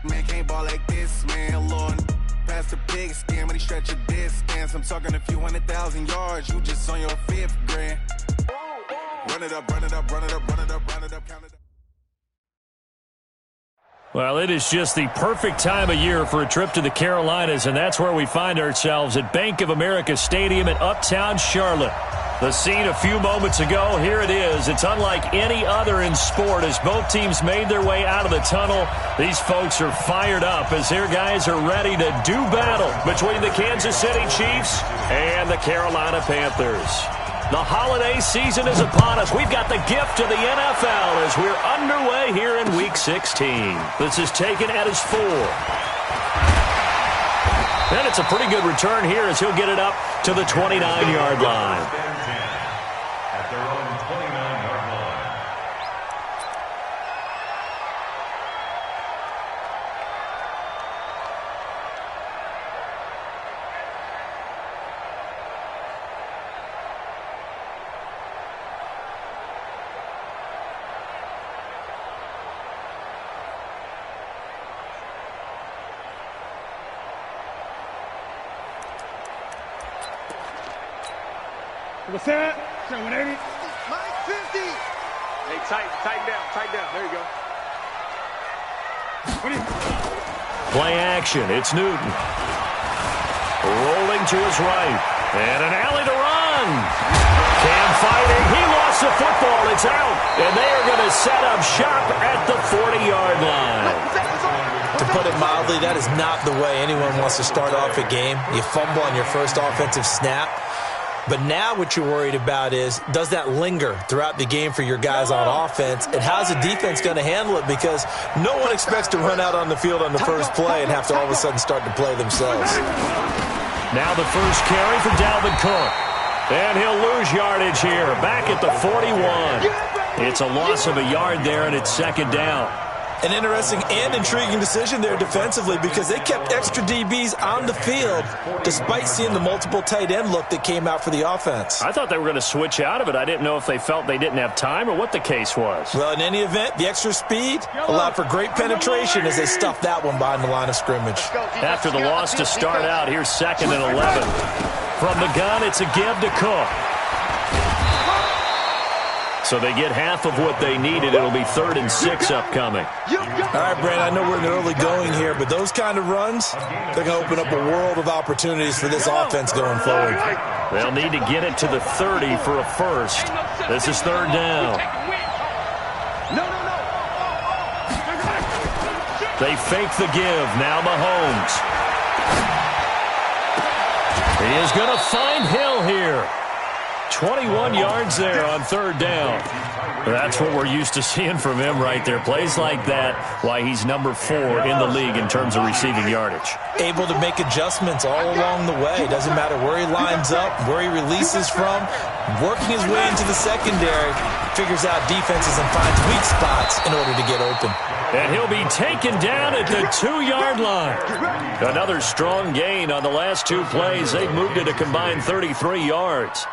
Man, can't ball like this, man, Lord. Past the pig skin when he stretch a distance. I'm talking a few 100,000 yards, you just on your 5th grand. Run it up, run it up, run it up, run it up, run it up, count it up. Well, it is just the perfect time of year for a trip to the Carolinas, and that's where we find ourselves at Bank of America Stadium in Uptown Charlotte. The scene a few moments ago, here it is. It's unlike any other in sport as both teams made their way out of the tunnel. These folks are fired up as their guys are ready to do battle between the Kansas City Chiefs and the Carolina Panthers. The holiday season is upon us. We've got the gift of the NFL as we're underway here in Week 16. This is taken at his 4. And it's a pretty good return here as he'll get it up to the 29-yard line. At their own 29-yard line. What's that? 180. Mike 50. Hey, tighten down. There you go. Play action. It's Newton. Rolling to his right. And an alley to run. Cam fighting. He lost the football. It's out. And they are going to set up shop at the 40-yard line. To put it mildly, that is not the way anyone wants to start off a game. You fumble on your first offensive snap. But now what you're worried about is, does that linger throughout the game for your guys on offense? And how's the defense going to handle it? Because no one expects to run out on the field on the first play and have to all of a sudden start to play themselves. Now the first carry for Dalvin Cook. And he'll lose yardage here, back at the 41. It's a loss of a yard there, and it's second down. An interesting and intriguing decision there defensively because they kept extra DBs on the field despite seeing the multiple tight end look that came out for the offense. I thought they were going to switch out of it. I didn't know if they felt they didn't have time or what the case was. Well, in any event, the extra speed allowed for great penetration as they stuffed that one behind the line of scrimmage. After the loss to start out, here's 2nd and 11. From the gun, it's a give to Cook. So they get half of what they needed. It'll be 3rd and 6 upcoming. All right, Brandon, I know we're in the early going here, but those kind of runs, they're going to open up a world of opportunities for this offense going forward. They'll need to get it to the 30 for a first. This is 3rd down. They fake the give. Now Mahomes. He is going to find Hill here. 21 yards there on 3rd down. That's what we're used to seeing from him right there. Plays like that, why he's number 4 in the league in terms of receiving yardage. Able to make adjustments all along the way. Doesn't matter where he lines up, where he releases from. Working his way into the secondary, figures out defenses and finds weak spots in order to get open. And he'll be taken down at the 2-yard line. Another strong gain on the last 2 plays. They've moved it a combined 33 yards.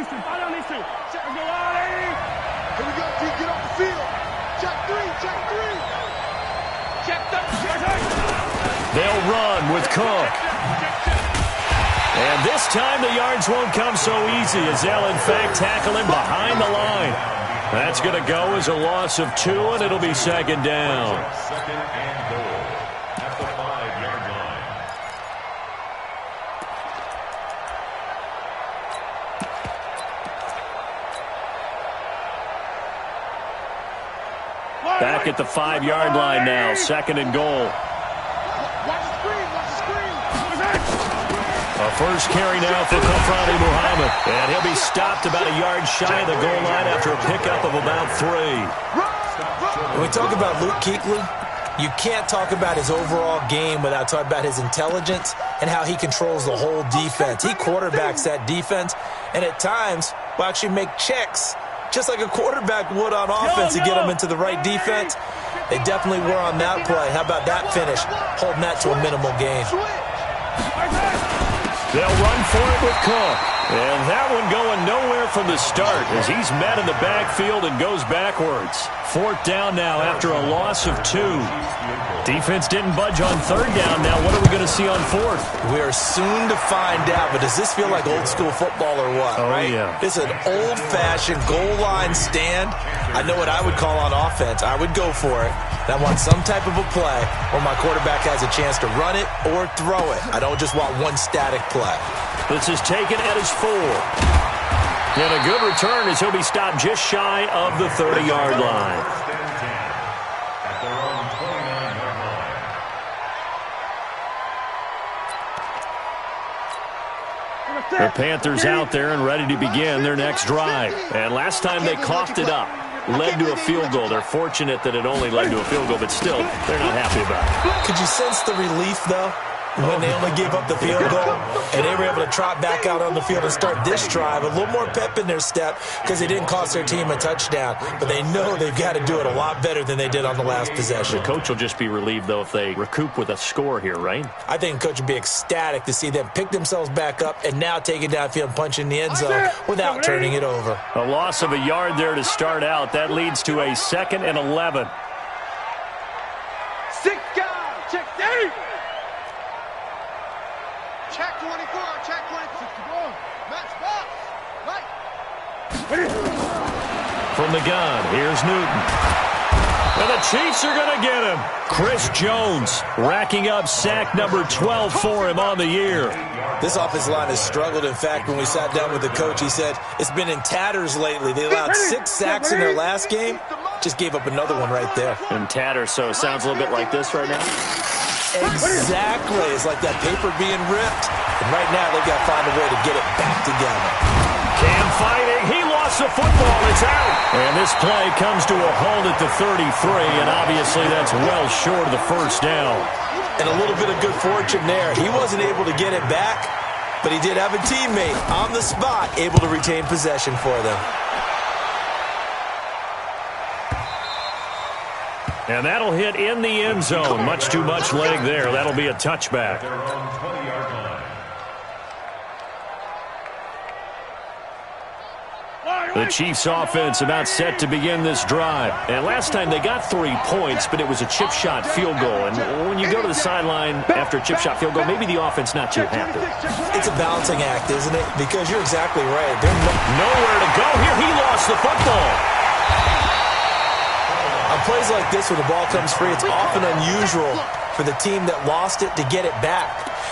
Fall down these two. Check, go out, Here we go, T. Get off the field. Check 3. They'll run with Cook. And this time the yards won't come so easy as they'll, in fact, tackle him behind the line. That's going to go as a loss of 2, and it'll be 2nd down. 2nd and goal at the 5-yard line. Back at the 5-yard line now, 2nd and goal. Watch the screen. A first carry now for Kofrani Muhammad. And he'll be stopped about a yard shy of the goal line after a pickup of about 3. When we talk about Luke Kuechly, you can't talk about his overall game without talking about his intelligence and how he controls the whole defense. He quarterbacks that defense and at times will actually make checks just like a quarterback would on offense to get them into the right defense. They definitely were on that play. How about that finish? Holding that to a minimal gain. They'll run for it with Cook. And that one going nowhere from the start as he's met in the backfield and goes backwards. 4th down now after a loss of 2. Defense didn't budge on 3rd down. Now what are we going to see on 4th? We are soon to find out, but does this feel like old school football or what? Oh, right? yeah. It's an old-fashioned goal line stand. I know what I would call on offense. I would go for it. And I want some type of a play where my quarterback has a chance to run it or throw it. I don't just want one static play. This is taken at his 4. And a good return as he'll be stopped just shy of the 30-yard line. At their own 29-yard line. The Panthers out there and ready to begin their next drive. And last time they coughed it up, led to a field goal. They're fortunate that it only led to a field goal, but still, they're not happy about it. Could you sense the relief, though, when they only gave up the field goal and they were able to trot back out on the field and start this drive? A little more pep in their step because they didn't cost their team a touchdown, but they know they've got to do it a lot better than they did on the last possession. The coach will just be relieved, though, if they recoup with a score here, right? I think the coach would be ecstatic to see them pick themselves back up and now take it downfield and punch in the end zone without turning it over. A loss of a yard there to start out. That leads to a 2nd and 11. 6 guys, check 8. Check 24, check 24. Match box. Right. From the gun, here's Newton. And the Chiefs are going to get him. Chris Jones racking up sack number 12 for him on the year. This offensive line has struggled. In fact, when we sat down with the coach, he said it's been in tatters lately. They allowed 6 sacks in their last game. Just gave up another one right there. In tatters, so it sounds a little bit like this right now. Exactly. It's like that paper being ripped. And right now, they've got to find a way to get it back together. Cam fighting. He lost the football. It's out. And this play comes to a halt at the 33, and obviously that's well short of the 1st down. And a little bit of good fortune there. He wasn't able to get it back, but he did have a teammate on the spot able to retain possession for them. And that'll hit in the end zone. Much too much leg there. That'll be a touchback. Their own 20-yard line. The Chiefs offense about set to begin this drive. And last time they got 3 points, but it was a chip shot field goal. And when you go to the sideline after a chip shot field goal, maybe the offense not too happy. It's a balancing act, isn't it? Because you're exactly right. There's nowhere to go here. He lost the football. On plays like this where the ball comes free, it's often unusual for the team that lost it to get it back.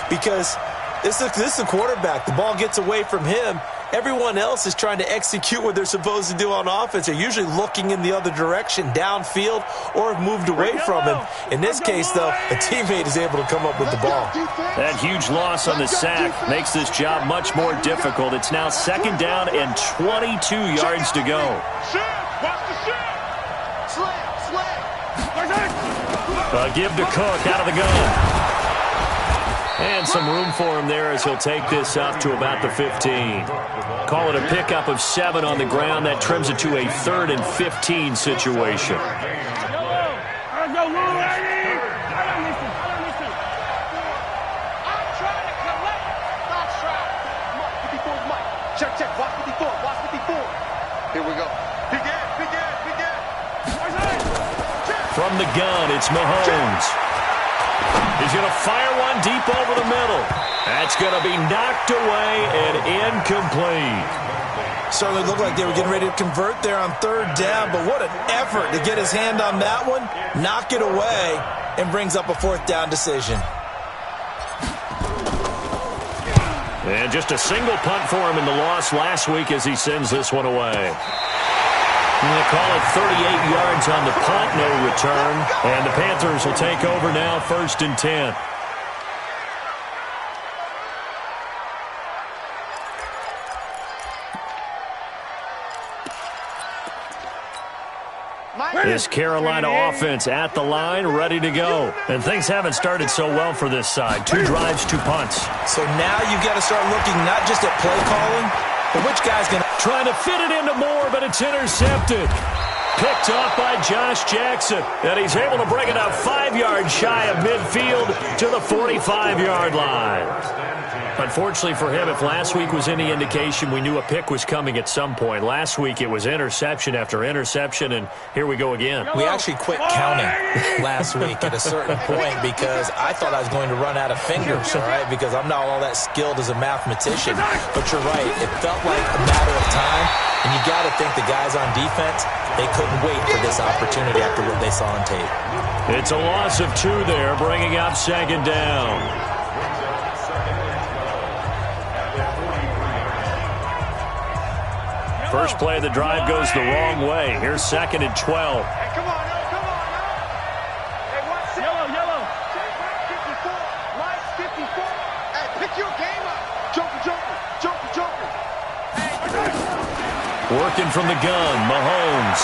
Because this is the quarterback. The ball gets away from him. Everyone else is trying to execute what they're supposed to do on offense. They're usually looking in the other direction, downfield, or have moved away from him. In this case, though, a teammate is able to come up with the ball. That huge loss on the sack makes this job much more difficult. It's now 2nd down and 22 yards to go. A give to Cook out of the gun. And some room for him there as he'll take this up to about the 15. Call it a pickup of 7 on the ground. That trims it to a 3rd and 15 situation. Check, watch 54, watch 54. Here we go. Begin. From the gun, it's Mahomes. He's going to fire one deep over the middle. That's going to be knocked away and incomplete. Certainly looked like they were getting ready to convert there on 3rd down, but what an effort to get his hand on that one, knock it away, and brings up a 4th down decision. And just a single punt for him in the loss last week as he sends this one away. And they call it 38 yards on the punt, no return. And the Panthers will take over now, 1st and 10. This Carolina offense at the line, ready to go. And things haven't started so well for this side. 2 drives, 2 punts. So now you've got to start looking not just at play calling, but which guy's going to... Trying to fit it into Moore, but it's intercepted. Picked off by Josh Jackson. And he's able to bring it up 5 yards shy of midfield to the 45-yard line. Unfortunately for him, if last week was any indication, we knew a pick was coming at some point. Last week it was interception after interception, and here we go again. We actually quit counting last week at a certain point because I thought I was going to run out of fingers, all right, because I'm not all that skilled as a mathematician. But you're right. It felt like a matter of time, and you got to think the guys on defense, they couldn't wait for this opportunity after what they saw on tape. It's a loss of 2 there, bringing up second down. First play of the drive goes the wrong way. Here's second and 12. Hey, come on now, come on now. Hey, what's it? Yellow. Take back 54, lights 54. Hey, pick your game up. Joker. Hey, Working from the gun, Mahomes.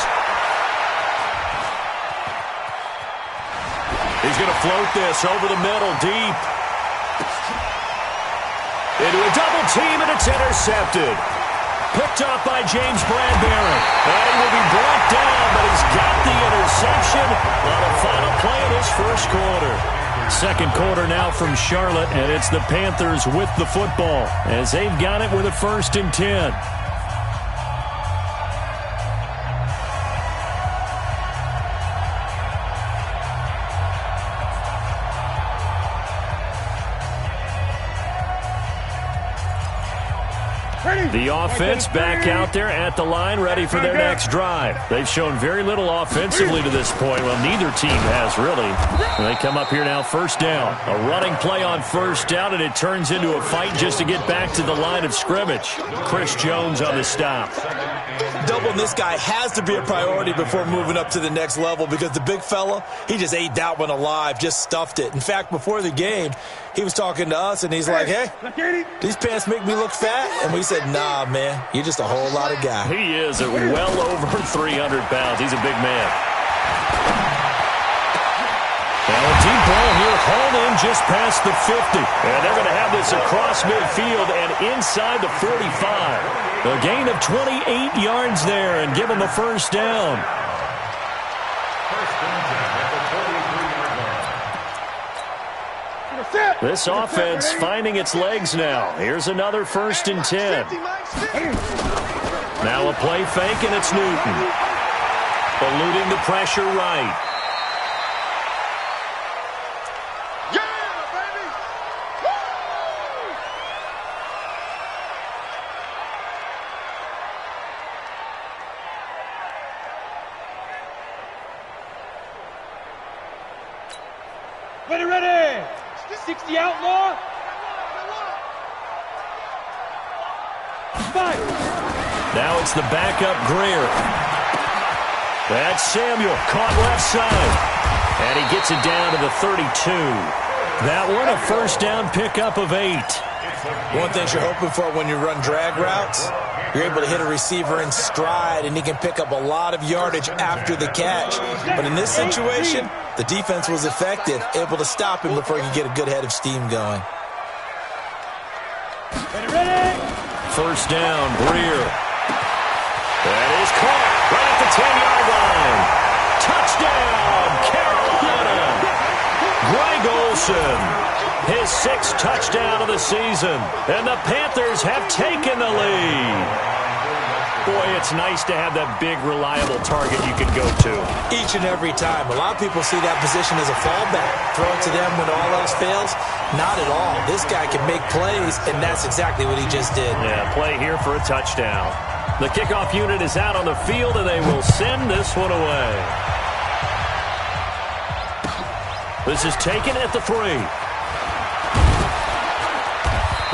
He's going to float this over the middle, deep. Into a double team, and it's intercepted. Picked up by James Bradbury. And he will be brought down, but he's got the interception on the final play of this first quarter. Second quarter now from Charlotte, and it's the Panthers with the football as they've got it with a 1st and 10. The offense back out there at the line, ready for their next drive. They've shown very little offensively to this point. Well, neither team has, really. And they come up here now, first down. A running play on first down, and it turns into a fight just to get back to the line of scrimmage. Chris Jones on the stop. Doubling this guy has to be a priority before moving up to the next level because the big fella, he just ate that one alive, just stuffed it. In fact, before the game, he was talking to us, and he's like, hey, these pants make me look fat? And we said, nah, man, you're just a whole lot of guy. He is at well over 300 pounds. He's a big man. Now a deep ball here, hauled in just past the 50. And they're going to have this across midfield and inside the 45. A gain of 28 yards there and give them a first down. This offense finding its legs now. Here's another 1st and 10. Now a play fake, and it's Newton. Eluding the pressure right. Ready. 60 outlaw. 5. Now it's the backup Greer. That's Samuel, caught left side. And he gets it down to the 32. That one, a first down pickup of 8. One thing you're hoping for when you run drag routes, you're able to hit a receiver in stride, and he can pick up a lot of yardage after the catch. But in this situation, the defense was effective, able to stop him before he could get a good head of steam going. Ready. First down, Greer. That is caught right at the 10-yard line. Touchdown, Carolina. Greg Olsen, his 6th touchdown of the season. And the Panthers have taken the lead. Boy, it's nice to have that big, reliable target you can go to. Each and every time. A lot of people see that position as a fallback. Throw it to them when all else fails. Not at all. This guy can make plays, and that's exactly what he just did. Yeah, play here for a touchdown. The kickoff unit is out on the field, and they will send this one away. This is taken at the 3.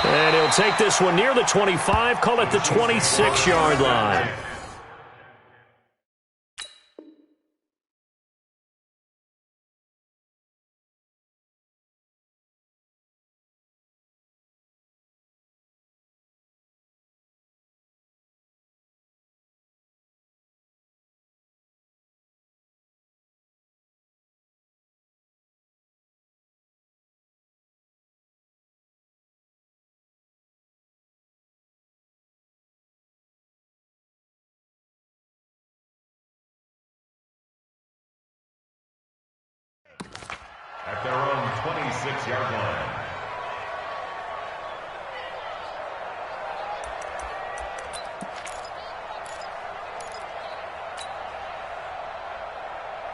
And he'll take this one near the 25, call it the 26-yard line. At their own 26-yard line.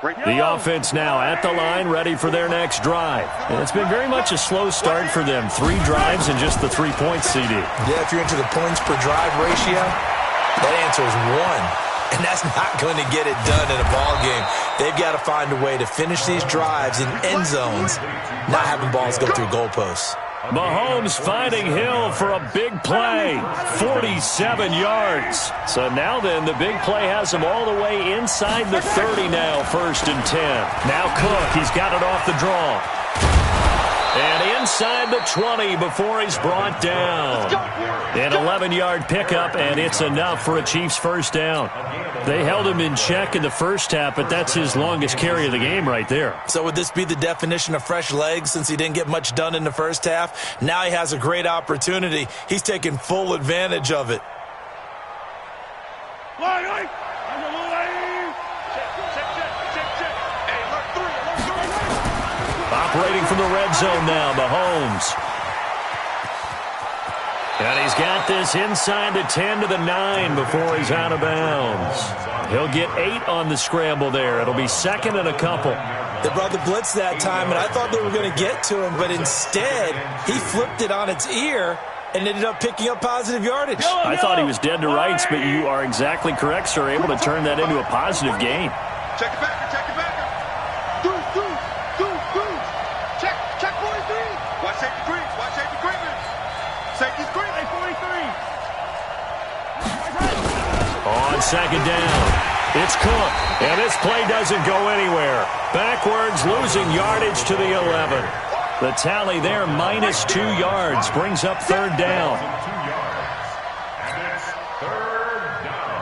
The offense now at the line, ready for their next drive. And it's been very much a slow start for them. 3 drives and just the 3 points, CD. Yeah, if you're into the points per drive ratio, that answer is 1. And that's not going to get it done in a ball game. They've got to find a way to finish these drives in end zones, not having balls go through goalposts. Mahomes finding Hill for a big play, 47 yards. So now then, the big play has him all the way inside the 30 now, 1st and 10. Now Cook, he's got it off the draw. And inside the 20 before he's brought down. An 11-yard pickup, and it's enough for a Chiefs first down. They held him in check in the first half, but that's his longest carry of the game right there. So would this be the definition of fresh legs since he didn't get much done in the first half? Now he has a great opportunity. He's taking full advantage of it. Operating from the red zone now, Mahomes. And he's got this inside the 10 to the 9 before he's out of bounds. He'll get 8 on the scramble there. It'll be 2nd and a couple. They brought the blitz that time, and I thought they were going to get to him, but instead he flipped it on its ear and ended up picking up positive yardage. I thought he was dead to rights, but you are exactly correct, sir. Able to turn that into a positive gain. Check it back, check it back. Check 43. Watch safety green, watch safety green. Safety's green. 43. On 2nd down, it's Cook, and this play doesn't go anywhere. Backwards, losing yardage to the 11. The tally there, minus 2 yards, brings up 3rd down. And it's 3rd down.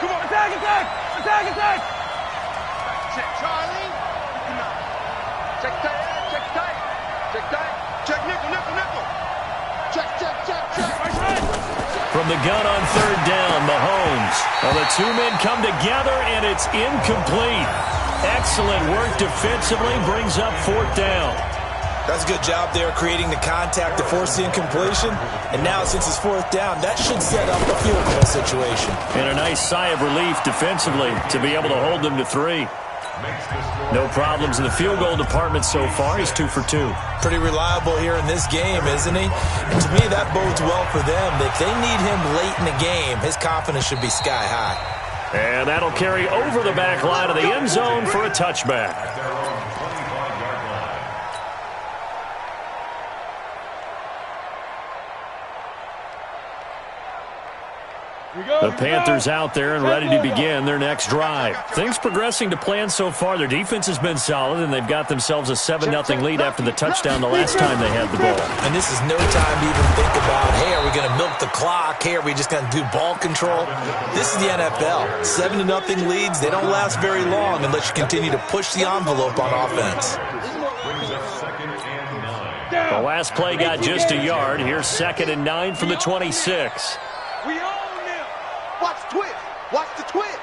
Come on, attack! Check Charlie. Check tight. Check nickel. Check. From the gun on 3rd down, Mahomes. Well, the 2 men come together, and it's incomplete. Excellent work defensively, brings up 4th down. That's a good job there creating the contact to force the incompletion. And now since it's 4th down, that should set up a field goal situation. And a nice sigh of relief defensively to be able to hold them to 3. No problems in the field goal department so far. He's 2 for 2. Pretty reliable here in this game, isn't he? And to me, that bodes well for them. If they need him late in the game, his confidence should be sky high. And that'll carry over the back line of the end zone for a touchback. The Panthers out there and ready to begin their next drive. Things progressing to plan so far. Their defense has been solid, and they've got themselves a 7-0 lead after the touchdown the last time they had the ball. And this is no time to even think about, hey, are we going to milk the clock? Hey, are we just going to do ball control? This is the NFL. 7-0 leads, they don't last very long unless you continue to push the envelope on offense. The last play got just a yard. Here's 2nd and 9 from the 26. We own them. Watch the twist.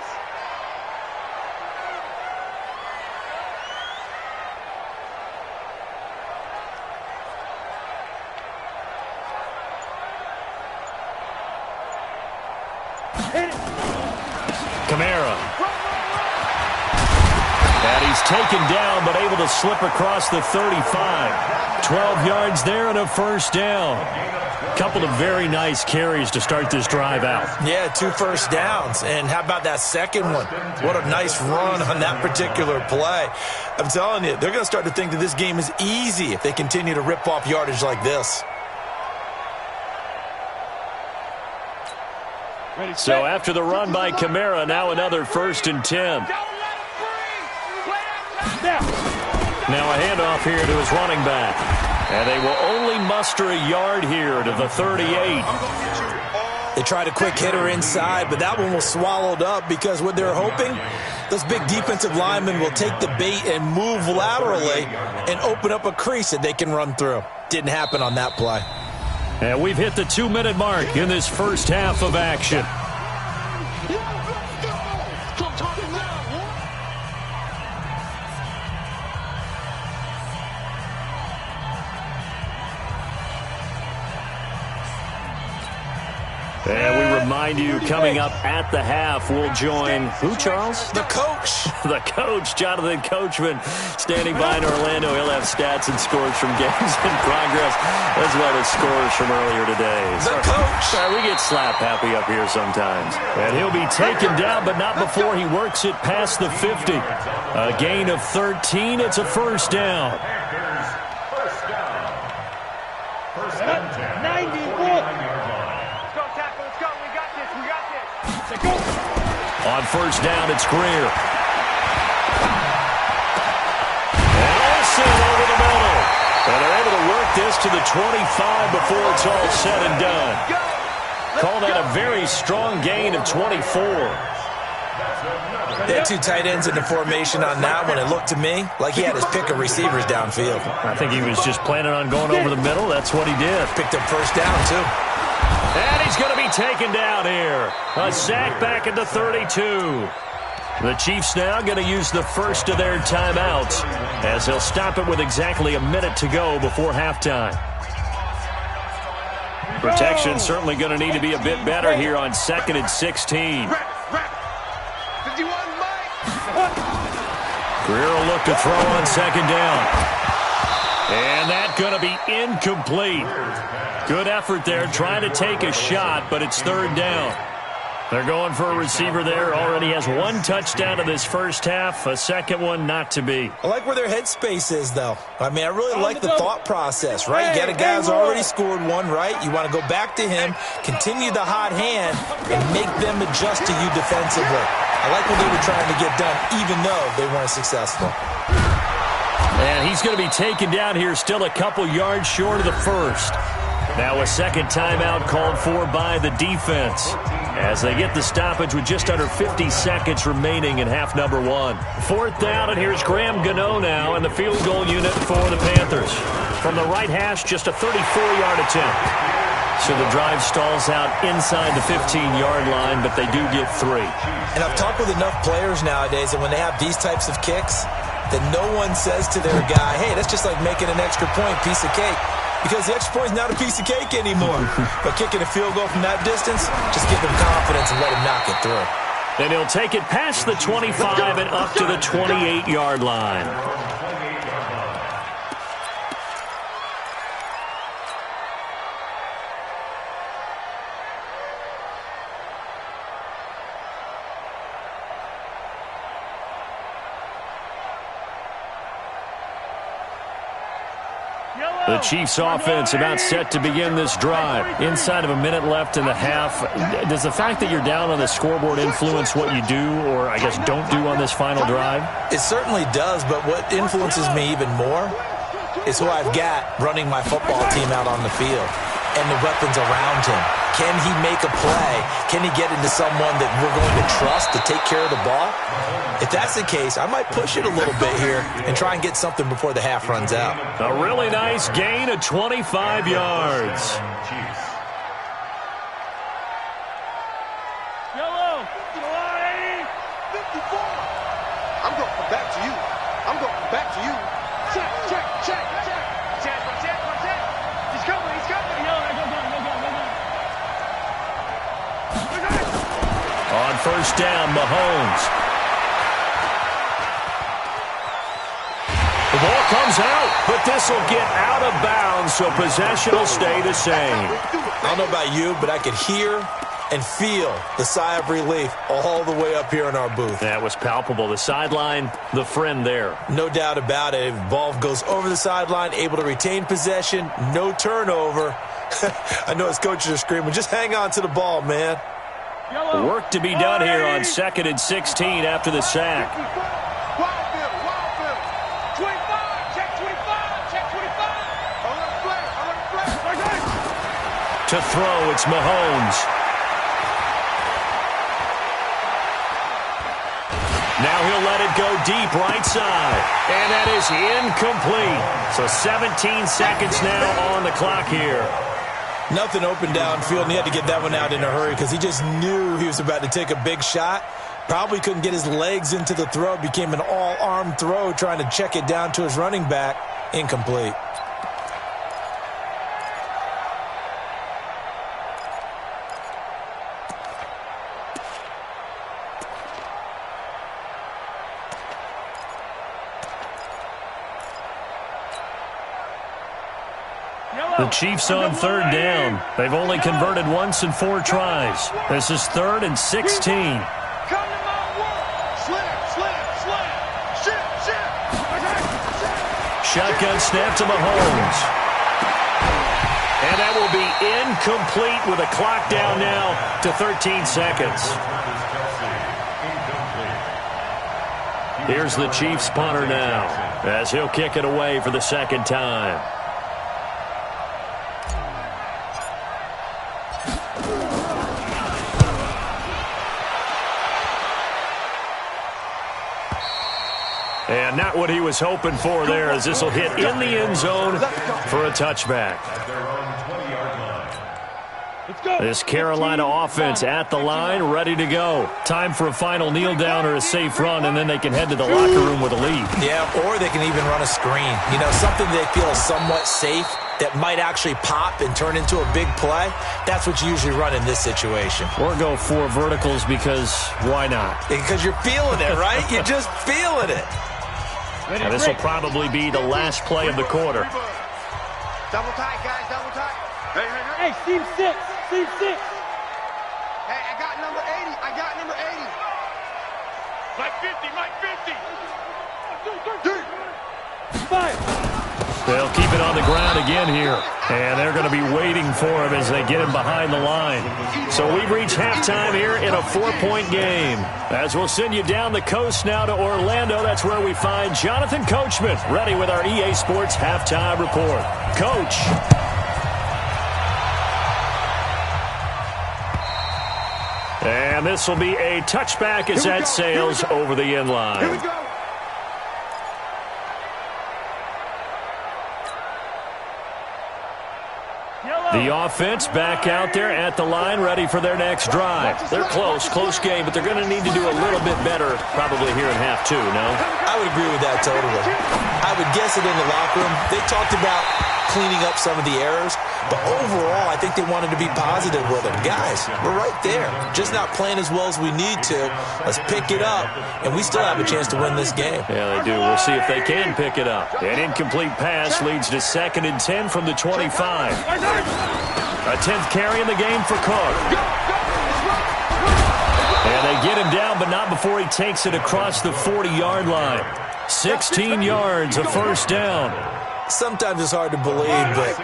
Kamara. And he's taken down, but able to slip across the 35. 12 yards there and a 1st down. Couple of very nice carries to start this drive out. Yeah, 2 first downs. And how about that second one? What a nice run on that particular play. I'm telling you, they're going to start to think that this game is easy if they continue to rip off yardage like this. So after the run by Kamara, now another 1st and 10. Now a handoff here to his running back. And they will only muster a yard here to the 38. They tried a quick hitter inside, but that one was swallowed up because what they're hoping, those big defensive linemen will take the bait and move laterally and open up a crease that they can run through. Didn't happen on that play. And we've hit the 2-minute mark in this first half of action. And we remind you, coming up at the half, we'll join who, Charles? The coach. The coach, Jonathan Coachman, standing by in Orlando. He'll have stats and scores from games in progress, as well as scores from earlier today. The coach. We get slap happy up here sometimes. And he'll be taken down, but not before he works it past the 50. A gain of 13. It's a first down. First and 10. 94. On first down, it's Greer. And Olsen over the middle. And they're able to work this to the 25 before it's all said and done. Call that a very strong gain of 24. They had two tight ends in the formation on that one. It looked to me like he had his pick of receivers downfield. I think he was just planning on going over the middle. That's what he did. Picked up first down, too. And he's going to be taken down here. A sack back at the 32. The Chiefs now going to use the first of their timeouts as they'll stop it with exactly a minute to go before halftime. Protection certainly going to need to be a bit better here on 2nd and 16. 51, Mike. Greer will look to throw on 2nd down. And that's going to be incomplete. Good effort there, trying to take a shot, but it's 3rd down. They're going for a receiver there. Already has one touchdown in this first half, a second one not to be. I like where their headspace is, though. I mean, I really like the thought process, right? You got a guy who's already scored one, right? You want to go back to him, continue the hot hand, and make them adjust to you defensively. I like what they were trying to get done, even though they weren't successful. And he's going to be taken down here, still a couple yards short of the first. Now a second timeout called for by the defense as they get the stoppage with just under 50 seconds remaining in half number 1. 4th down, and here's Graham Gano now in the field goal unit for the Panthers. From the right hash, just a 34-yard attempt. So the drive stalls out inside the 15-yard line, but they do get 3. And I've talked with enough players nowadays that when they have these types of kicks, that no one says to their guy, hey, that's just like making an extra point, piece of cake. Because the extra point is not a piece of cake anymore. But kicking a field goal from that distance, just give him confidence and let him knock it through. And he'll take it past the 25 and up to the 28-yard line. The Chiefs offense about set to begin this drive. Inside of a minute left in the half. Does the fact that you're down on the scoreboard influence what you do, or I guess don't do on this final drive? It certainly does, but what influences me even more is who I've got running my football team out on the field and the weapons around him. Can he make a play? Can he get into someone that we're going to trust to take care of the ball? If that's the case, I might push it a little bit here and try and get something before the half runs out. A really nice gain of 25 yards. Yellow. 54. I'm going to come back to you. I'm going to come back to you. Check, check, check, check. Check, check, check. He's coming, he's coming. Yo, go. On first down, Mahomes. The ball comes out, but this will get out of bounds, so possession will stay the same. I don't know about you, but I could hear and feel the sigh of relief all the way up here in our booth. That was palpable. The sideline, the friend there. No doubt about it. If the ball goes over the sideline, able to retain possession, no turnover. I know his coaches are screaming, just hang on to the ball, man. Work to be done here on 2nd and 16 after the sack. To throw, it's Mahomes. Now he'll let it go deep right side. And that is incomplete. So 17 seconds now on the clock here. Nothing open downfield, and he had to get that one out in a hurry because he just knew he was about to take a big shot. Probably couldn't get his legs into the throw. Became an all-arm throw trying to check it down to his running back. Incomplete. The Chiefs on third down. They've only converted once in 4 tries. This is 3rd and 16. Shotgun snap to Mahomes. And that will be incomplete with a clock down now to 13 seconds. Here's the Chiefs punter now as he'll kick it away for the second time. And not what he was hoping for there, as this will hit in the end zone for a touchback. This Carolina offense at the line, ready to go. Time for a final kneel down or a safe run, and then they can head to the locker room with a lead. Yeah, or they can even run a screen. You know, something they feel is somewhat safe that might actually pop and turn into a big play. That's what you usually run in this situation. Or go 4 verticals because why not? Because you're feeling it, right? You're just feeling it. And this will probably be the last play of the quarter. Double tight, guys, double tight. Hey, Steve 6. Steve 6. Hey, I got number 80. I got number 80. Mike 50, Mike 50. 5. They'll keep it on the ground again here. And they're going to be waiting for him as they get him behind the line. So we've reached halftime here in a 4-point game. As we'll send you down the coast now to Orlando, that's where we find Jonathan Coachman, ready with our EA Sports halftime report. Coach. And this will be a touchback as that sails over the end line. Here we go. The offense back out there at the line, ready for their next drive. They're close game, but they're going to need to do a little bit better probably here in half 2, no? I would agree with that totally. I would guess it in the locker room. They talked about cleaning up some of the errors, but overall, I think they wanted to be positive with them. Guys, we're right there. Just not playing as well as we need to. Let's pick it up, and we still have a chance to win this game. Yeah, they do. We'll see if they can pick it up. An incomplete pass leads to 2nd and 10 from the 25. A 10th carry in the game for Cook. And they get him down, but not before he takes it across the 40-yard line. 16 yards, a first down. Sometimes it's hard to believe, but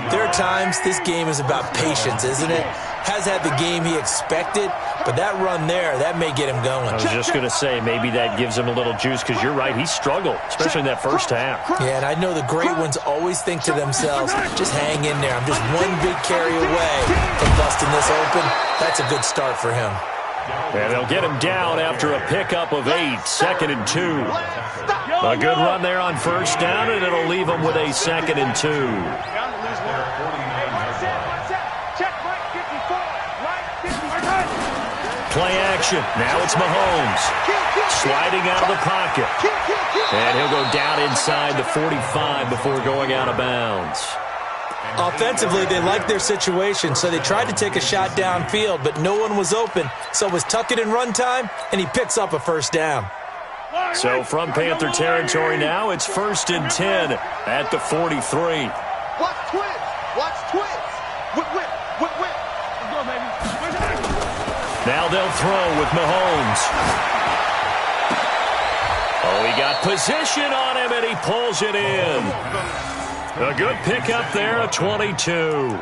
there are times this game is about patience, isn't it? Has had the game he expected, but that run there, that may get him going. I was just going to say, maybe that gives him a little juice, because you're right, he struggled, especially in that first half. Yeah, and I know the great ones always think to themselves, just hang in there. I'm just one big carry away from busting this open. That's a good start for him. And they'll get him down after a pickup of 8, 2nd and 2. A good run there on first down, and it'll leave him with a 2nd and 2. Play action. Now it's Mahomes. Sliding out of the pocket. And he'll go down inside the 45 before going out of bounds. Offensively, they liked their situation, so they tried to take a shot downfield, but no one was open. So it was tuck it and run time, and he picks up a first down. So from Panther territory now, it's 1st and 10 at the 43. Watch twins. Watch twins. Whip, whip, whip, whip. Let's go, baby. Now they'll throw with Mahomes. Oh, he got position on him, and he pulls it in. A good pickup there, a 22.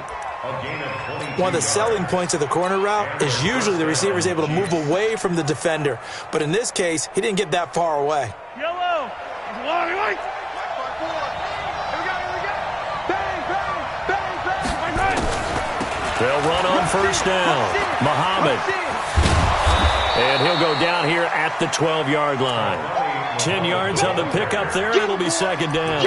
One of the selling points of the corner route is usually the receiver is able to move away from the defender. But in this case, he didn't get that far away. Yellow. Long right. Bang, bang, bang, bang. They'll run on first down. Muhammad. And he'll go down here at the 12-yard line. 10 yards on the pickup there. It'll be 2nd down.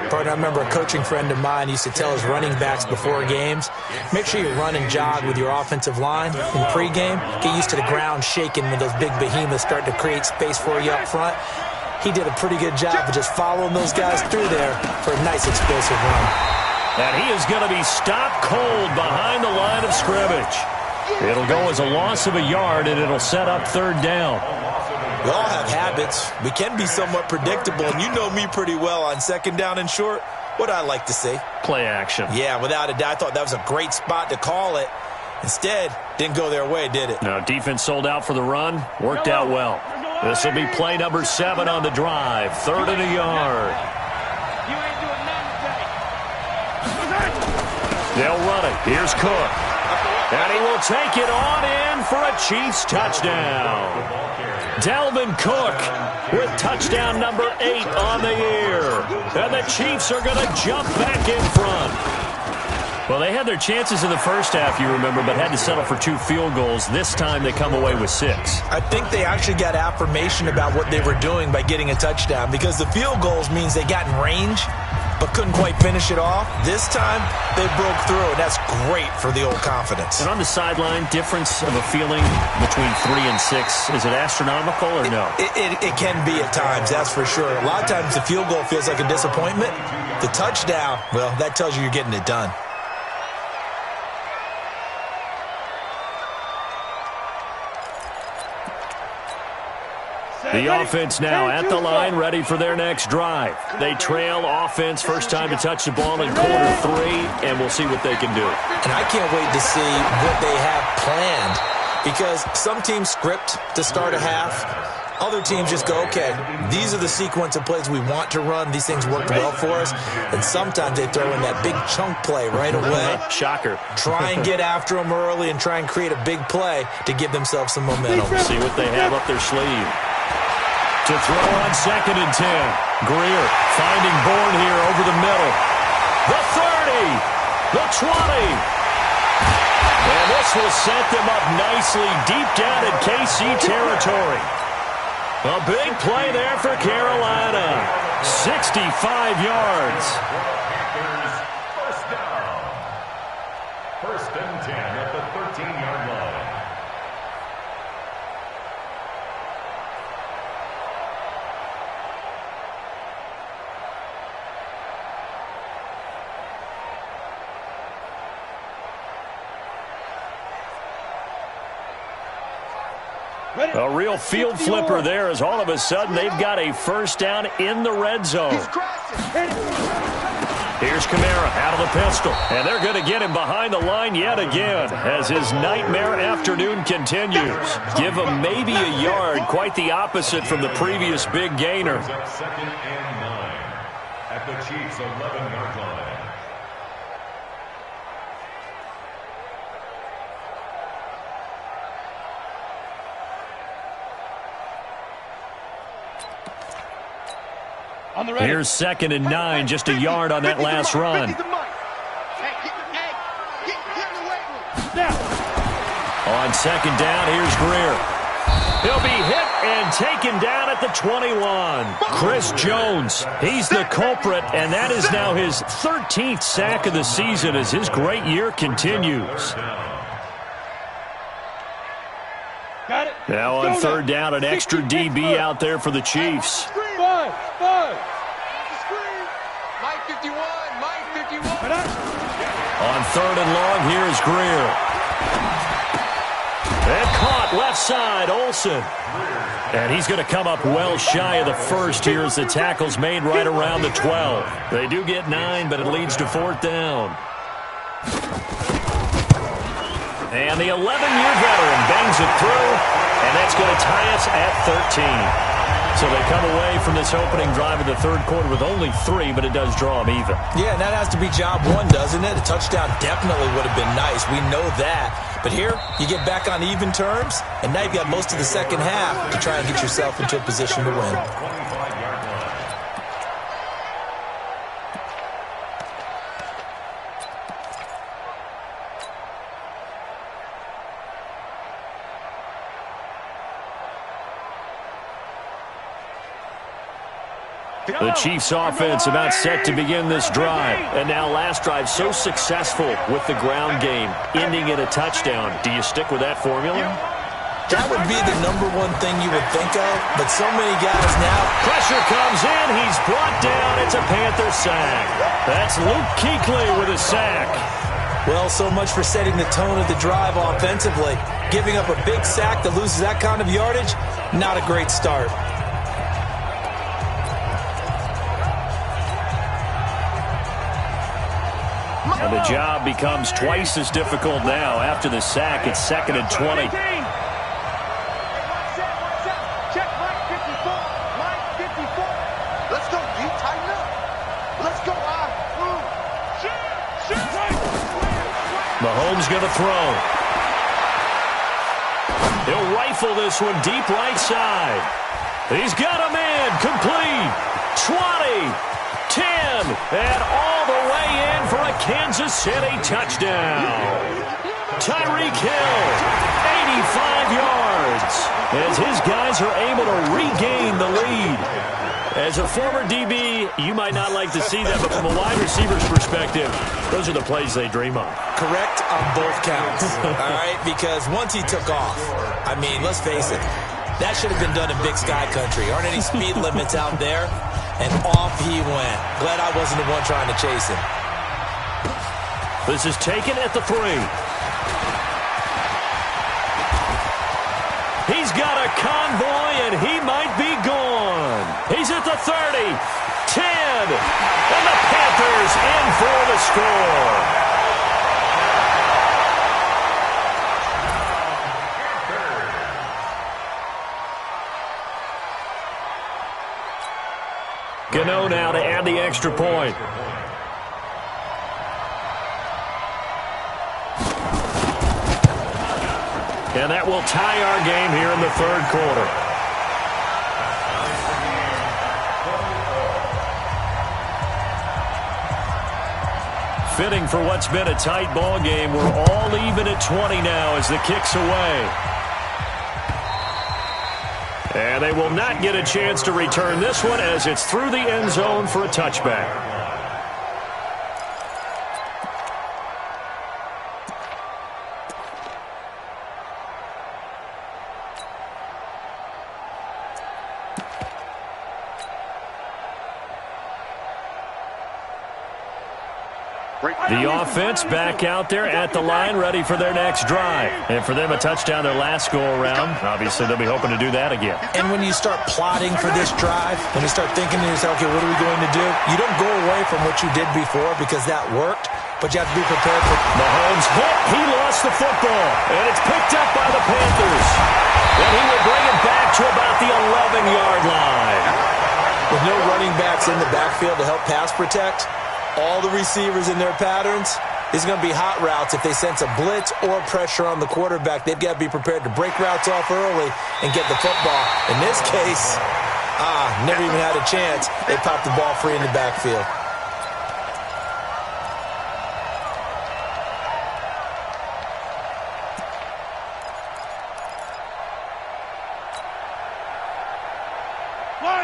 Partner, I remember a coaching friend of mine used to tell his running backs before games, make sure you run and jog with your offensive line in pregame. Get used to the ground shaking when those big behemoths start to create space for you up front. He did a pretty good job of just following those guys through there for a nice explosive run. And he is going to be stopped cold behind the line of scrimmage. It'll go as a loss of a yard, and it'll set up 3rd down. We all have habits. We can be somewhat predictable, and you know me pretty well on 2nd down and short. What I like to see. Play action. Yeah, without a doubt. I thought that was a great spot to call it. Instead, didn't go their way, did it? No, defense sold out for the run. Worked out well. This will be play number 7 on the drive. 3rd and a yard. You ain't doing nothing today. They'll run it. Here's Cook. And he will take it on in for a Chiefs touchdown. Dalvin Cook with touchdown number 8 on the year. And the Chiefs are going to jump back in front. Well, they had their chances in the first half, you remember, but had to settle for 2 field goals. This time they come away with 6. I think they actually got affirmation about what they were doing by getting a touchdown, because the field goals means they got in range but couldn't quite finish it off. This time they broke through, and that's great for the old confidence. And on the sideline, difference of a feeling between 3 and 6, is it astronomical or no? It can be at times, that's for sure. A lot of times the field goal feels like a disappointment. The touchdown, well, that tells you you're getting it done. The offense now at the line, ready for their next drive. They trail offense, first time to touch the ball in quarter 3, and we'll see what they can do. And I can't wait to see what they have planned, because some teams script to start a half. Other teams just go, okay, these are the sequence of plays we want to run. These things worked well for us. And sometimes they throw in that big chunk play right away. Shocker. Try and get after them early and try and create a big play to give themselves some momentum. See what they have up their sleeve. To throw on 2nd and 10. Greer finding Bourne here over the middle. The 30. The 20. And this will set them up nicely deep down in KC territory. A big play there for Carolina. 65 yards. First down. 1st and 10 at the 13-yard line. A real field flipper there, as all of a sudden they've got a first down in the red zone. Here's Kamara out of the pistol, and they're going to get him behind the line yet again as his nightmare afternoon continues. Give him maybe a yard, quite the opposite from the previous big gainer. 2nd and 9 at the Chiefs' 11-yard line. Here's 2nd and 9, just a yard on that last run. On 2nd down, here's Greer. He'll be hit and taken down at the 21. Chris Jones, he's the culprit, and that is now his 13th sack of the season as his great year continues. Now on 3rd down, an extra DB out there for the Chiefs. Five. Mike 51. On 3rd and long, here's Greer. And caught left side, Olsen. And he's going to come up well shy of the first here as the tackle's made right around the 12. They do get 9, but it leads to 4th down. And the 11-year veteran bangs it through, and that's going to tie us at 13. So they come away from this opening drive in the 3rd quarter with only 3, but it does draw them even. Yeah, and that has to be job 1, doesn't it? A touchdown definitely would have been nice. We know that. But here, you get back on even terms, and now you've got most of the second half to try and get yourself into a position to win. The Chiefs offense about set to begin this drive. And now last drive so successful with the ground game, ending in a touchdown. Do you stick with that formula? That would be the #1 thing you would think of, but so many guys now. Pressure comes in. He's brought down. It's a Panther sack. That's Luke Kuechly with a sack. Well, so much for setting the tone of the drive offensively. Giving up a big sack that loses that kind of yardage, not a great start. And the job becomes twice as difficult now. After the sack, it's 2nd and 20. Check, Mike 54. Mike 54. Let's go, D. Tighten up. Let's go, I. Mahomes going to throw. He'll rifle this one deep right side. He's got a man. Complete. 20. 10. And all the way in for a Kansas City touchdown. Tyreek Hill. 85 yards. As his guys are able to regain the lead. As a former DB, you might not like to see that, but from a wide receiver's perspective, those are the plays they dream of. Correct on both counts, all right? Because once he took off, I mean, let's face it, that should have been done in Big Sky Country. Aren't any speed limits out there? And off he went. Glad I wasn't the one trying to chase him. This is taken at the 3. He's got a convoy, and he might be gone. He's at the 30, 10, and the Panthers in for the score. Gano now to add the extra point. And that will tie our game here in the 3rd quarter. Fitting for what's been a tight ball game. We're all even at 20 now as the kick's away. And they will not get a chance to return this one as it's through the end zone for a touchback. The offense back out there at the line, ready for their next drive. And for them, a touchdown their last go-around. Obviously, they'll be hoping to do that again. And when you start plotting for this drive, when you start thinking to yourself, okay, what are we going to do? You don't go away from what you did before because that worked, but you have to be prepared for Mahomes hit. He lost the football, and it's picked up by the Panthers. And he will bring it back to about the 11-yard line. With no running backs in the backfield to help pass protect, all the receivers in their patterns, it's going to be hot routes. If they sense a blitz or pressure on the quarterback, they've got to be prepared to break routes off early and get the football. In this case, never even had a chance. They popped the ball free in the backfield.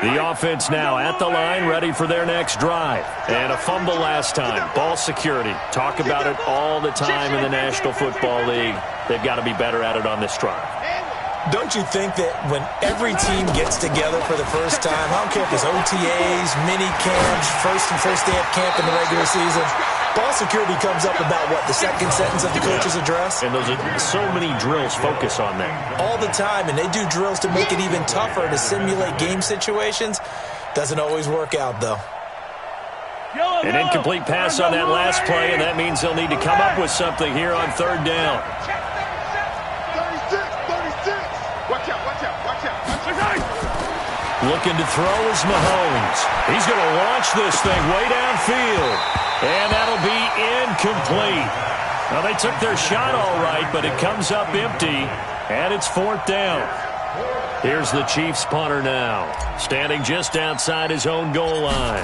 The offense now at the line, ready for their next drive. And a fumble last time. Ball security. Talk about it all the time in the National Football League. They've got to be better at it on this drive. Don't you think that when every team gets together for the first time, I don't care if it's OTAs, mini camps, first day of camp in the regular season, ball security comes up about, what, the second sentence of the coach's address? And those are so many drills focus on that. All the time, and they do drills to make it even tougher to simulate game situations. Doesn't always work out, though. An incomplete pass on that last play, and that means they'll need to come up with something here on 3rd down. 36. Watch out. Looking to throw is Mahomes. He's going to launch this thing way downfield. And that'll be incomplete. Now, they took their shot all right, but it comes up empty, and it's 4th down. Here's the Chiefs punter now, standing just outside his own goal line.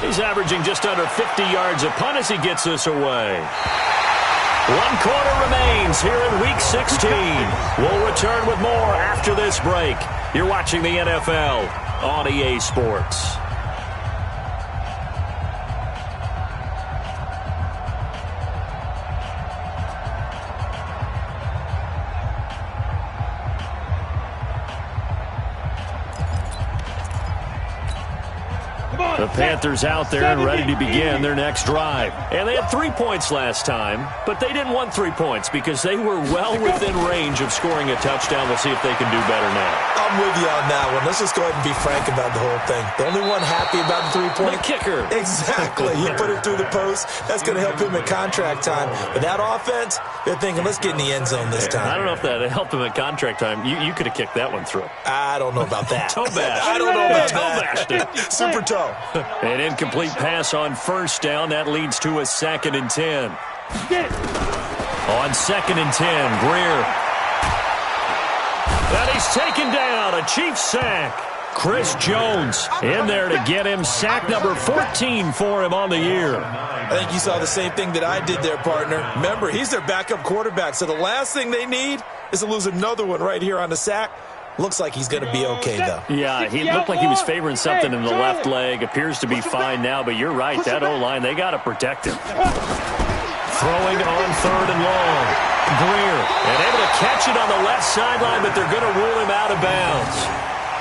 He's averaging just under 50 yards a punt as he gets this away. 1 quarter remains here in Week 16. We'll return with more after this break. You're watching the NFL on EA Sports. The Panthers out there and ready to begin their next drive. And they had 3 points last time, but they didn't want 3 points because they were well within range of scoring a touchdown. We'll see if they can do better now. I'm with you on that one. Let's just go ahead and be frank about the whole thing. The only one happy about the 3-point. The kicker. Exactly. He put it through the post. That's going to help him at contract time. But that offense, they're thinking, let's get in the end zone this time. I don't know if that helped him at contract time. You could have kicked that one through. I don't know about that. Toe bash. I don't know about that. Super toe. An incomplete pass on first down. That leads to a 2nd and 10. On 2nd and 10, Greer. And he's taken down. A Chiefs sack. Chris Jones in there to get him sack number 14 for him on the year. I think you saw the same thing that I did there, partner. Remember, he's their backup quarterback, so the last thing they need is to lose another one right here on the sack. Looks like he's going to be okay, though. Yeah, he looked like he was favoring something in the left leg. Appears to be fine now, but you're right. That O-line, they got to protect him. Throwing on 3rd and long. Greer, and able to catch it on the left sideline, but they're going to rule him out of bounds.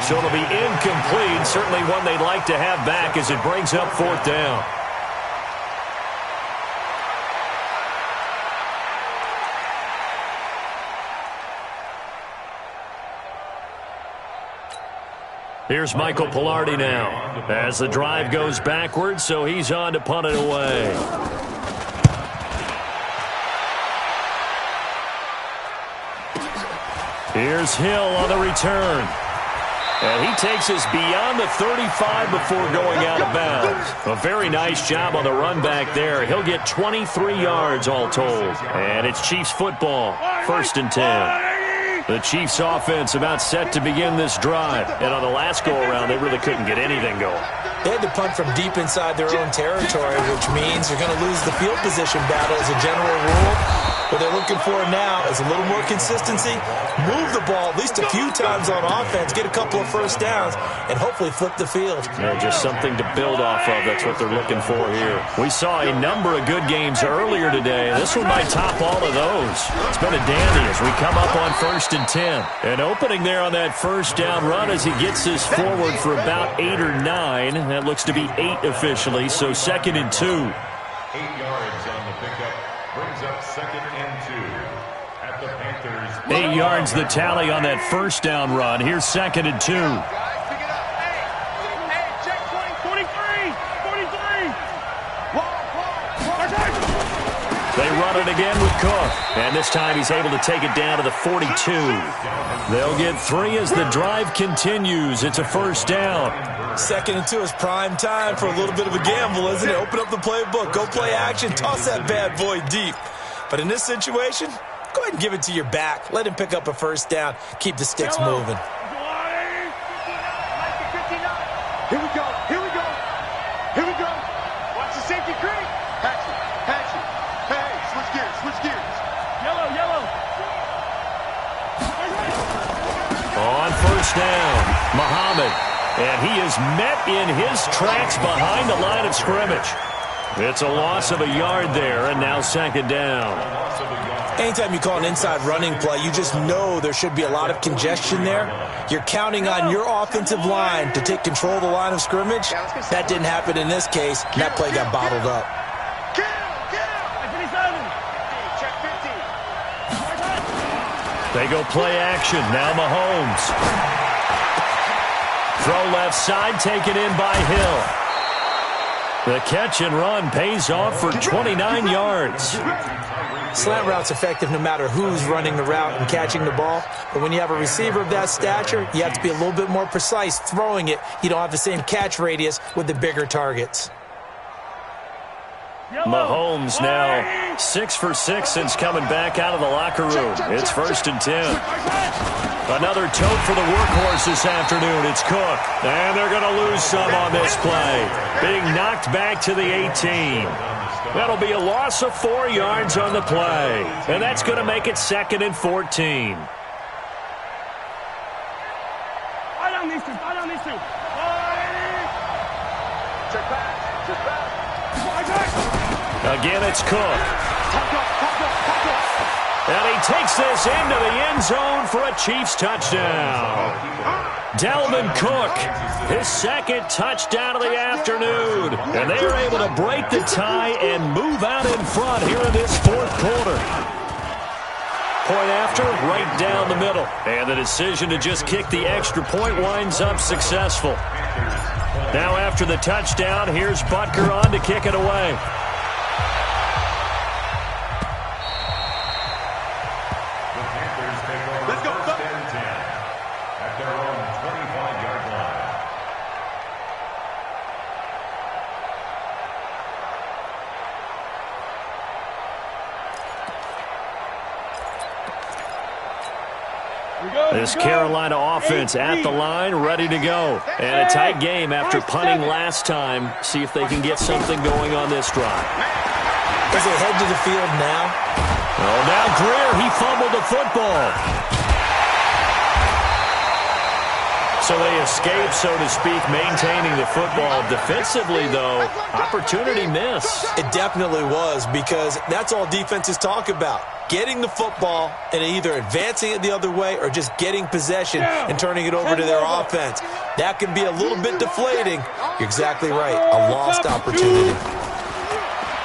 So it'll be incomplete. Certainly one they'd like to have back as it brings up 4th down. Here's Michael Pilardi now as the drive goes backwards, so he's on to punt it away. Here's Hill on the return. And he takes us beyond the 35 before going out of bounds. A very nice job on the run back there. He'll get 23 yards all told. And it's Chiefs football, 1st and 10. The Chiefs offense about set to begin this drive. And on the last go-around, they really couldn't get anything going. They had to punt from deep inside their own territory, which means they're going to lose the field position battle as a general rule. What they're looking for now is a little more consistency, move the ball at least a few times on offense, get a couple of first downs, and hopefully flip the field. Yeah, just something to build off of. That's what they're looking for here. We saw a number of good games earlier today. This one might top all of those. It's been a dandy as we come up on 1st and 10. An opening there on that first down run as he gets us forward for about 8 or 9. That looks to be 8 officially, so 2nd and 2. 8 yards on the pickup. Brings up 2nd and 2 at the Panthers. 8 yards the tally on that first down run. Here's 2nd and 2. Check 43. They run it again with Cook. And this time he's able to take it down to the 42. They'll get 3 as the drive continues. It's a first down. 2nd and 2 is prime time for a little bit of a gamble, isn't it? Open up the playbook, go play action, toss that bad boy deep. But in this situation, go ahead and give it to your back. Let him pick up a first down. Keep the sticks moving. Here we go. Watch the safety creep. Patch it. Hey, switch gears. Yellow. On first down, Muhammad. And he is met in his tracks behind the line of scrimmage. It's a loss of a yard there, and now 2nd down. Anytime you call an inside running play, you just know there should be a lot of congestion there. You're counting on your offensive line to take control of the line of scrimmage. That didn't happen in this case, and that play got bottled up. They go play action. Now Mahomes. Throw left side, taken in by Hill. The catch and run pays off for 29 yards. Slant route's effective no matter who's running the route and catching the ball. But when you have a receiver of that stature, you have to be a little bit more precise throwing it. You don't have the same catch radius with the bigger targets. Mahomes now 6 for 6 since coming back out of the locker room. It's 1st and 10. Another tote for the workhorse this afternoon. It's Cook. And they're going to lose some on this play. Being knocked back to the 18. That'll be a loss of 4 yards on the play. And that's going to make it 2nd and 14. Again, it's Cook. And he takes this into the end zone for a Chiefs touchdown. Dalvin Cook, his second touchdown of the afternoon. And they are able to break the tie and move out in front here in this fourth quarter. Point after, right down the middle. And the decision to just kick the extra point winds up successful. Now after the touchdown, here's Butker on to kick it away. Let's go. First and 10 at their own 25-yard line. This Carolina offense at the line, ready to go. And a tight game after punting last time. See if they can get something going on this drive. As they head to the field now. Oh, now Greer, he fumbled the football. So they escape, so to speak, maintaining the football. Defensively, though, opportunity missed. It definitely was, because that's all defenses talk about. Getting the football and either advancing it the other way or just getting possession and turning it over to their offense. That can be a little bit deflating. You're exactly right. A lost opportunity.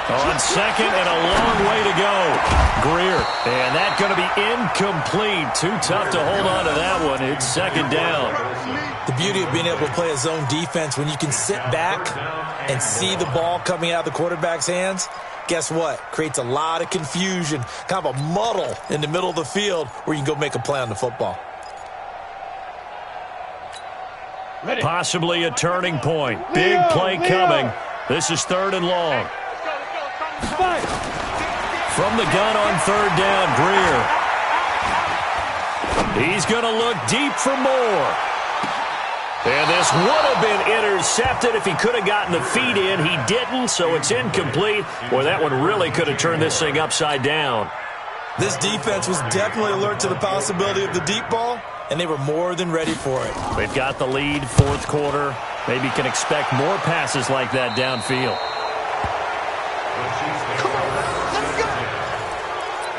On second and a long way to go. Greer. And that going to be incomplete. Too tough to hold on to that one. It's second down. The beauty of being able to play a zone defense when you can sit back and see the ball coming out of the quarterback's hands, guess what? Creates a lot of confusion, kind of a muddle in the middle of the field where you can go make a play on the football. Possibly a turning point. Big play coming. This is third and long. From the gun on third down, Greer. He's going to look deep for more. And this would have been intercepted if he could have gotten the feet in. He didn't, so it's incomplete. Boy, that one really could have turned this thing upside down. This defense was definitely alert to the possibility of the deep ball, and they were more than ready for it. They've got the lead, fourth quarter. Maybe can expect more passes like that downfield. Come on, let's go.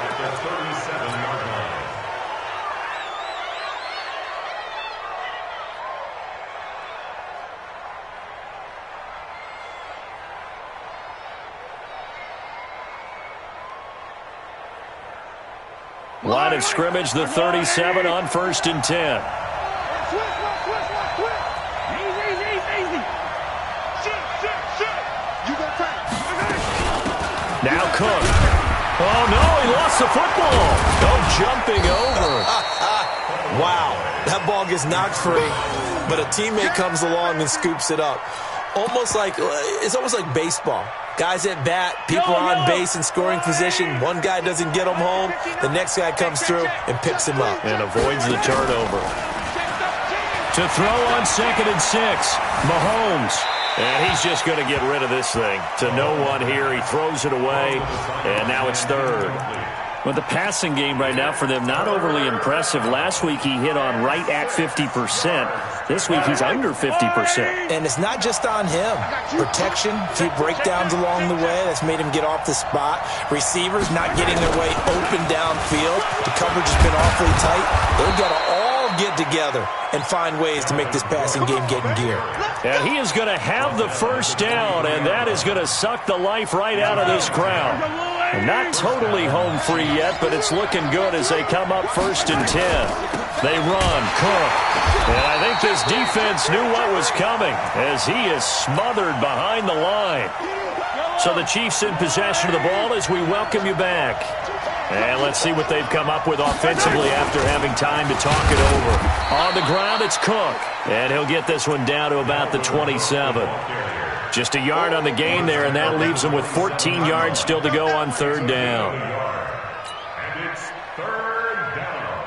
At the 37-yard line. Line of scrimmage, the 37 on first and 10. Easy. Shit. You go first. Now Cook. Oh, no, he lost the football. Oh, jumping over. Wow, that ball gets knocked free, but a teammate comes along and scoops it up. It's almost like baseball. Guys at bat, people are on base in scoring position. One guy doesn't get him home. The next guy comes through and picks him up. And avoids the turnover. To throw on second and 6, Mahomes. And he's just going to get rid of this thing. To no one here, he throws it away, and now it's third. Well, the passing game right now for them, not overly impressive. Last week he hit on right at 50%. This week he's under 50%. And it's not just on him. Protection, a few breakdowns along the way. That's made him get off the spot. Receivers not getting their way open downfield. The coverage has been awfully tight. They've got to all get together and find ways to make this passing game get in gear. And he is going to have the first down, and that is going to suck the life right out of this crowd. Not totally home free yet, but it's looking good as they come up first and 10. They run, Cook. And I think this defense knew what was coming as he is smothered behind the line. So the Chiefs in possession of the ball as we welcome you back. And let's see what they've come up with offensively after having time to talk it over. On the ground, it's Cook. And he'll get this one down to about the 27. Just a yard on the gain there, and that leaves him with 14 yards still to go on third down. And it's third down.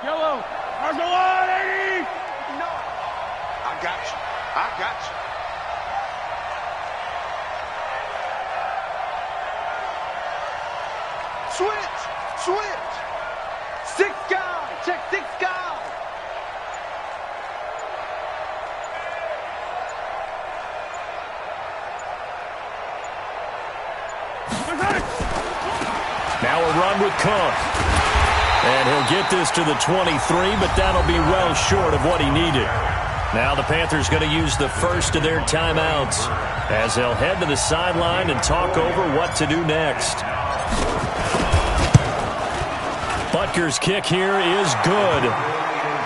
Yellow. Go on, Eddie. No. I got you. Switch. Six guys. Check 6 guys. Cook. And he'll get this to the 23, but that'll be well short of what he needed. Now the Panthers going to use the first of their timeouts as they'll head to the sideline and talk over what to do next. Butker's kick here is good.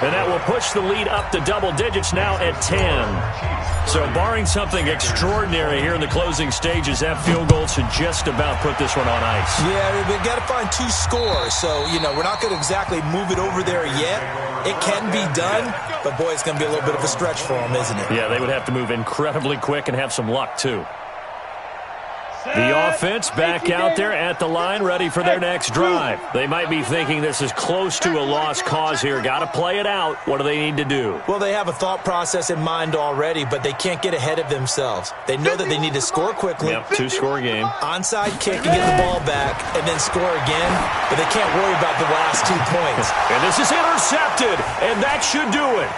And that will push the lead up to double digits now at 10. So barring something extraordinary here in the closing stages, that field goal should just about put this one on ice. Yeah, we've got to find 2 scores. So, we're not going to exactly move it over there yet. It can be done, but, boy, it's going to be a little bit of a stretch for them, isn't it? Yeah, they would have to move incredibly quick and have some luck, too. The offense back out there at the line, ready for their next drive. They might be thinking this is close to a lost cause here. Got to play it out. What do they need to do? Well, they have a thought process in mind already, but they can't get ahead of themselves. They know that they need to score quickly. Yep, 2-score game. Onside kick and get the ball back and then score again, but they can't worry about the last 2 points. And this is intercepted, and that should do it.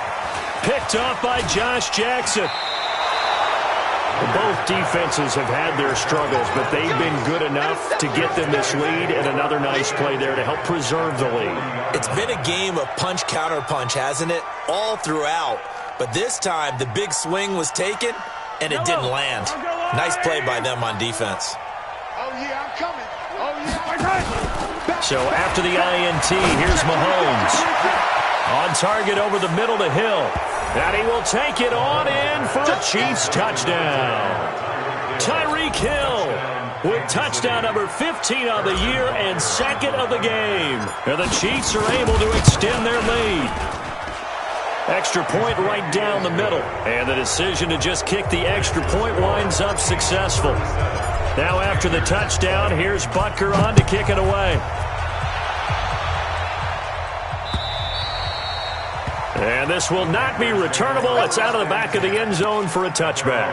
Picked off by Josh Jackson. Both defenses have had their struggles, but they've been good enough to get them this lead, and another nice play there to help preserve the lead. It's been a game of punch-counter-punch, hasn't it? All throughout. But this time, the big swing was taken, and it didn't land. Nice play by them on defense. Oh, yeah, I'm coming. Oh, yeah. So after the INT, here's Mahomes. On target over the middle to Hill. And he will take it on in for a Chiefs touchdown. Tyreek Hill with touchdown number 15 of the year and second of the game. And the Chiefs are able to extend their lead. Extra point right down the middle. And the decision to just kick the extra point winds up successful. Now after the touchdown, here's Butker on to kick it away. And this will not be returnable. It's out of the back of the end zone for a touchback.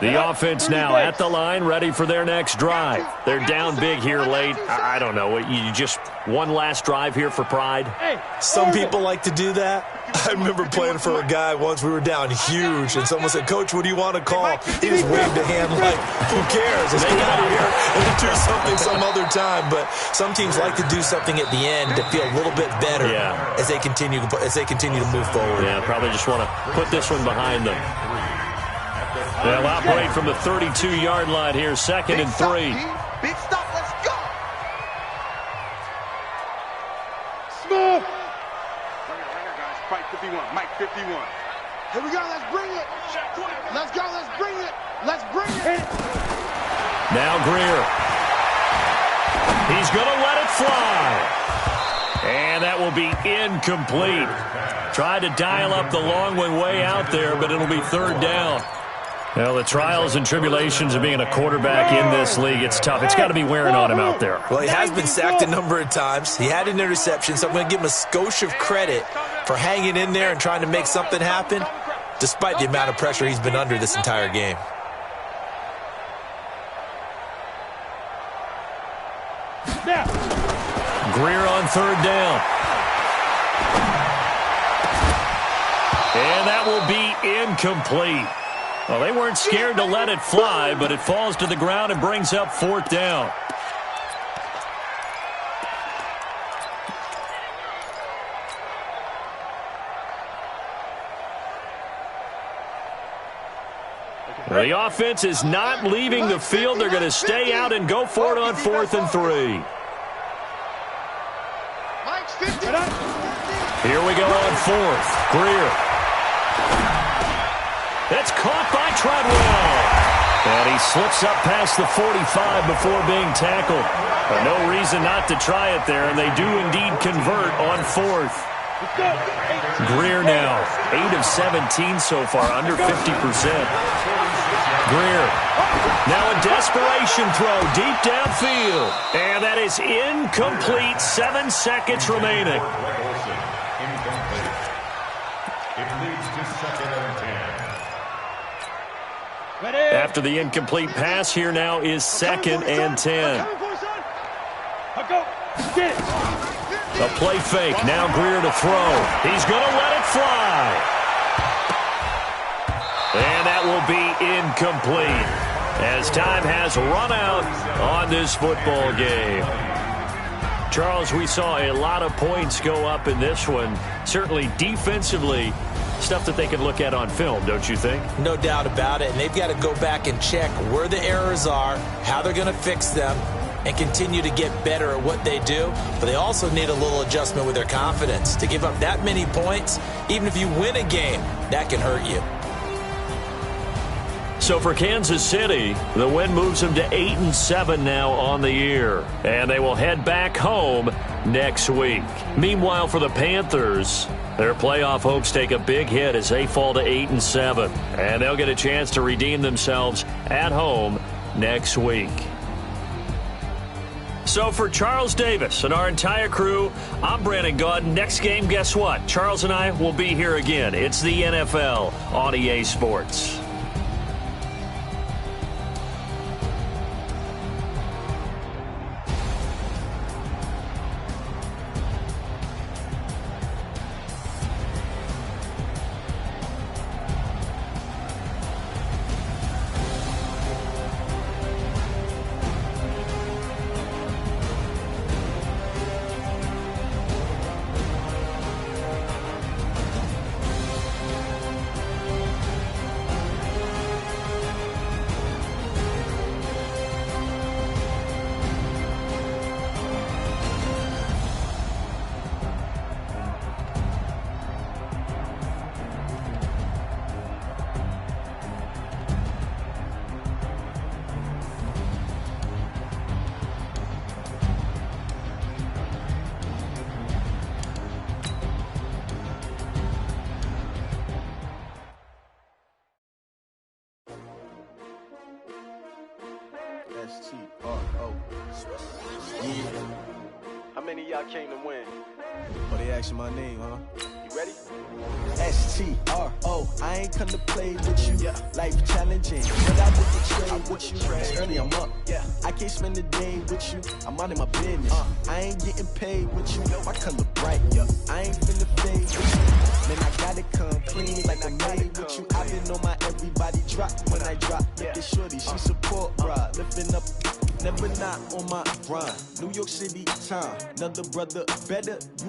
The offense now at the line, ready for their next drive. They're down big here late. I don't know. You just one last drive here for pride? Some people like to do that. I remember playing for a guy once. We were down huge, and someone said, "Coach, what do you want to call?" He just waved a hand like, "Who cares? Let's get out of here and do something some other time." But some teams like to do something at the end to feel a little bit better as they continue to move forward. Yeah, probably just want to put this one behind them. They'll operate from the 32-yard line here, 2nd and 3. Big stop, let's go. Smooth. Right here, guys. Fight 51. Mike 51. Here we go. Let's bring it. Let's go. Let's bring it. Let's bring it. Now Greer. He's going to let it fly. And that will be incomplete. Tried to dial up the long one way out there, but it'll be 3rd down. Well, the trials and tribulations of being a quarterback in this league, it's tough. It's got to be wearing on him out there. Well, he has been sacked a number of times. He had an interception, so I'm going to give him a skosh of credit for hanging in there and trying to make something happen, despite the amount of pressure he's been under this entire game. Greer on 3rd down. And that will be incomplete. Well, they weren't scared to let it fly, but it falls to the ground and brings up 4th down. The offense is not leaving the field. They're going to stay out and go for it on 4th and 3. Here we go on 4th. Greer. It's caught by Treadwell. And he slips up past the 45 before being tackled. But no reason not to try it there, and they do indeed convert on 4th. Greer now, 8 of 17 so far, under 50%. Greer, now a desperation throw deep downfield. And that is incomplete, 7 seconds remaining. It leads to 2nd and 10. After the incomplete pass, here now is 2nd and 10. A play fake. Now Greer to throw. He's going to let it fly. And that will be incomplete. as time has run out on this football game. Charles, we saw a lot of points go up in this one. Certainly defensively, stuff that they can look at on film, don't you think? No doubt about it. And they've got to go back and check where the errors are, how they're going to fix them, and continue to get better at what they do. But they also need a little adjustment with their confidence. To give up that many points, even if you win a game, that can hurt you. So for Kansas City, the win moves them to 8-7 now on the year. And they will head back home next week. Meanwhile, for the Panthers, their playoff hopes take a big hit as they fall to 8-7. And they'll get a chance to redeem themselves at home next week. So for Charles Davis and our entire crew, I'm Brandon Gaudin. Next game, guess what? Charles and I will be here again. It's the NFL on EA Sports. S-T-R-O. Yeah. How many of y'all came to win? Oh, they asking my name, huh? You ready? S-T-R-O. I ain't come to play with you. Yeah. Life challenging, but I wouldn't trade with you. It's early, I'm up. Yeah. I can't spend the day with you. I'm out of my business. I ain't getting paid with you. My color bright. Yeah. I ain't finna fade with you. Man, I gotta come clean like I'm made with you. I've been on my everybody drop when I drop. Look at shorty, she support ride. Lifting up, never not on my grind. New York City time. Another brother better. You